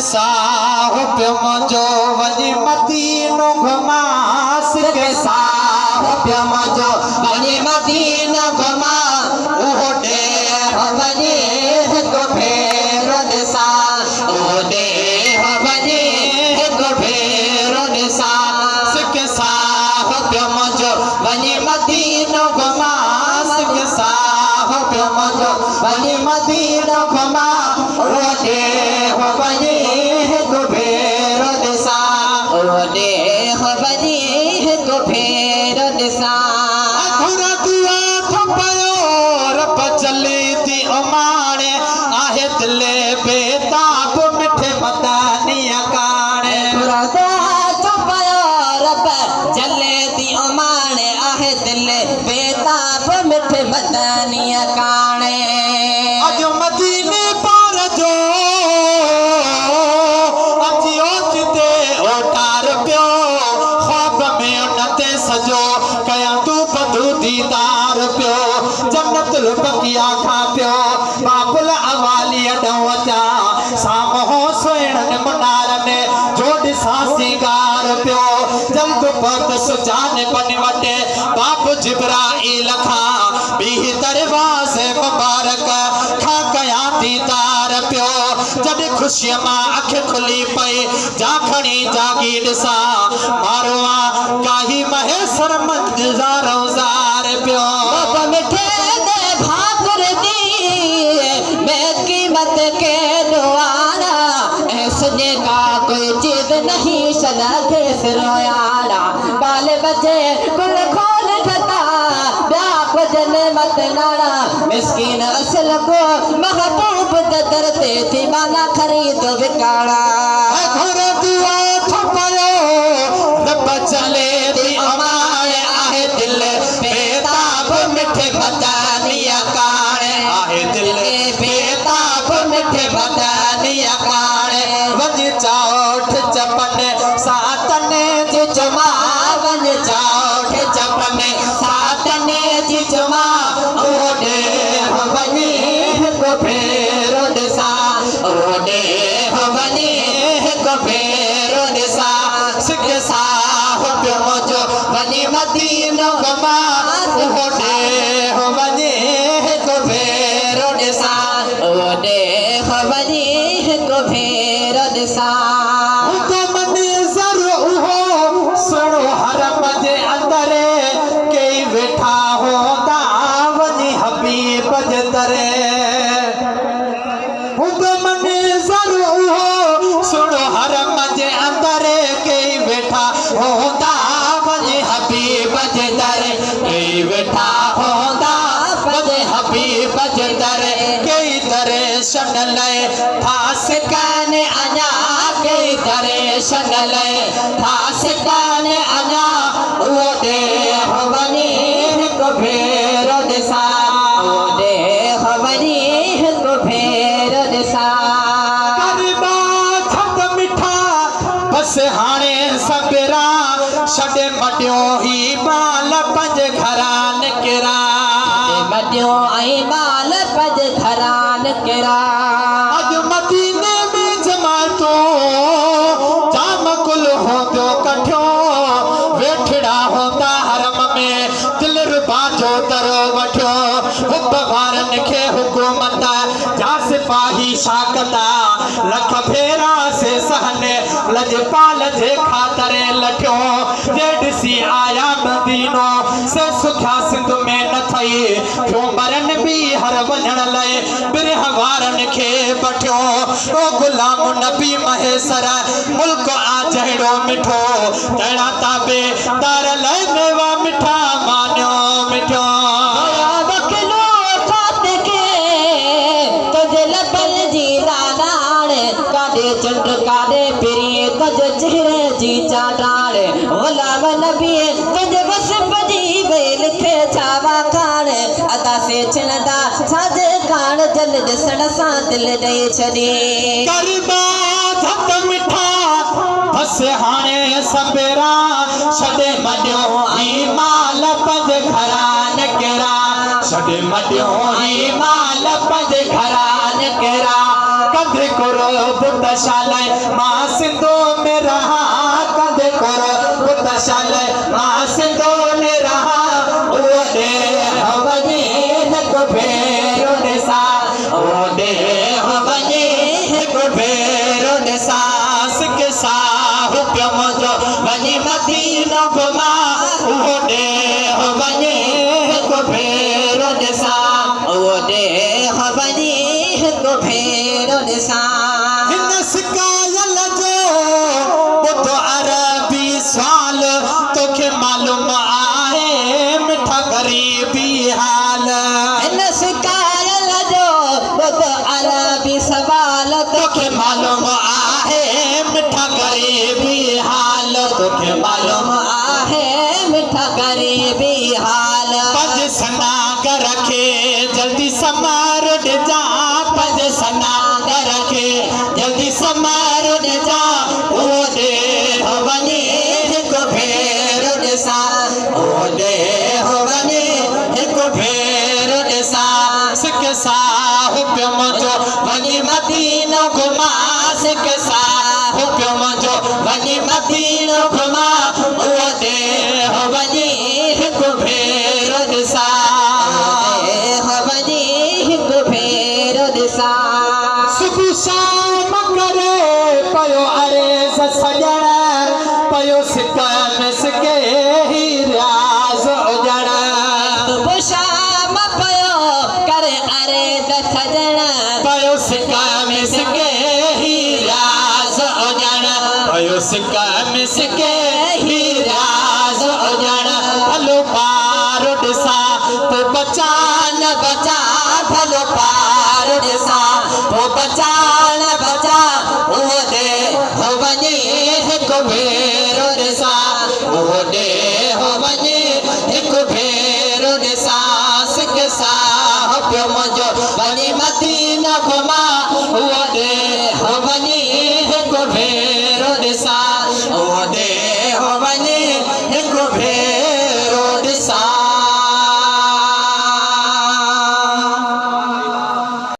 साहब मुझो वजी मदीनो घुमा सिके साहब मुझो वजी मदीनो घुमा ओ दे वजी को फेर दिसा ओ दे वजी को फेर दिसा सिके साहब मुझो वजी मदीनो घुमा सिके साहब मुझो वजी मदीनो घुमा ओ दे वजी को फेर दिसा ओ दे वजी को फेर दिसा घुरा दुआ थपयो रब चले थी उमाणे आहे दिले बेताब मिठे मदानिया काणे घुरा दुआ थपयो रब चले थी उमाणे आहे दिले बेताब मिठे मदानिया काणे अज मदीने पार जो अजियो जिते ओटार पियो ख्वाब में उनते सजो कया तू बधू दीदार पियो जन्नतुल बकिया खा पियो बाबुल अवाली अडवचा सामहो सोयण मुनार में जोड़ सासीगार पियो जल्द पत सुजान बन वटे बाप जिब्राइल खा भी दरवाजे मुबारक खा कया दीदार पियो जब खुशी मां अख खुली पे जाखणी जागी दिसा मारवा काही महेश्वर मंजार जार पियो बाबा मिठे दे भाकुर दी मैं कीमत के दुआरा ऐसने का कोई चीज नहीं सदा के सिरोयारा बाल बचे कुल खोल खता ब्याप जन मत नारा मिस्कीन असल को महबूब दरते थी माना खरीद विकाड़ा घर दुआ थपयो रब चले थी अमाए आहे दिल बेताब मिठे मदानिया काणे आहे दिल बेताब मिठे मदानिया काणे वज चाउठ चपन सातने जी जमा वज चाउठ चपन सातने जी जमा ओडे वनी को फेर दिसा ओडे वनी को फेर दिसा सिक साहब मुझो वनी मदीनो घुमा ओडे वनी को फेर दिसा ओडे वनी को फेर दिसा तो मने जरो हो सुनो हरम जे अंदर के बैठा होता वनी हबीब जे दरे मने जरो हो सुनो हरम जे अंदर के बैठा होता वनी हबीब जे दरे के बैठा होता वनी हबीब जे दरे के दर्शन ले फास काने आया के दर्शन ले फास काने आया ओ दे हवनी को फेर दिसा ओ दे हवनी को फेर दिसा करबा छत मिठा बस हाणे सबरा छडे मटियो ही बाल पंज घरान केरा मटियो आई बाल पंज घरान केरा अज मदीने में जमातो जाम कुल हो पियो कठियो वेठड़ा होता हरम में दिल बाजो दरो वठियो भगवान खे हुकूमत जा सिपाही शाकता लख फेरा से सहने लजपाल जे खातरे लठियो जे ॾिसी आया मदीनो से सुखा सिंध में न थई क्यों मरन भी हर वञण लाइ बिरहवारन खे बठियो ओ गुलाम नबी महेसर मुल्क आ जहिड़ो मिठो तहिड़ा ताबे दार लाइ मेवा मिठा मानियो मिठो चंड कादे पिरिए तज चेहरे जी चाटाड़ गुलाम नबी तज बस बजी वे लिखे छावा खान अदा से छिनदा साज खान जल दिसण सा दिल दे छदी करबा धक मिठा बस हाणे सबेरा छडे मडियो आई माल पज घरान केरा छडे मडियो आई माल पज घरान केरा कंधे करो बुतशाले मां सिंधो में रहा कंधे करो बुतशाले मां सिंधो में रहा ओडे हवनी को भेरो ने सा ओडे हवनी को भेरो ने सा सिक सा हुक्म जो वनी मदीना घुमा ओडे हवनी को भेरो ने सा ओडे हवनी को भेरो ने सा साल तोखे मालूम आहे मिठा गरीबी हाल इन सिकायल जो बुध अरबी सवाल तोखे मालूम आहे मिठा गरीबी हाल तोखे मालूम आहे मिठा गरीबी हाल पज सना कर रखे जल्दी समार जा पज सना कर रखे जल्दी समार जा ओडे हवनी ओडे हवनी एक भेरो देसा सिक सा हुक्म जो वनी मदीना घुमा सिक सा हुक्म जो वनी मदीना घुमा ओडे हवनी एक भेरो देसा ओडे हवनी एक भेरो देसा सुबह शाम करे पयो अरे सजण पयो सिका में सिके ही राज उजड़ सुबह शाम पयो करे अरे सजण पयो सिका में सिके ही राज उजड़ पयो सिका में सिके ही राज उजड़ भलो पार दिसा तो बचा न बचा भलो पार दिसा तो बचा न बचा ओडे हवनी को भेरो दिसा ओडे हवनी एक भेरो दिसा सिक सा हुक्म जो वनी मदीना घुमा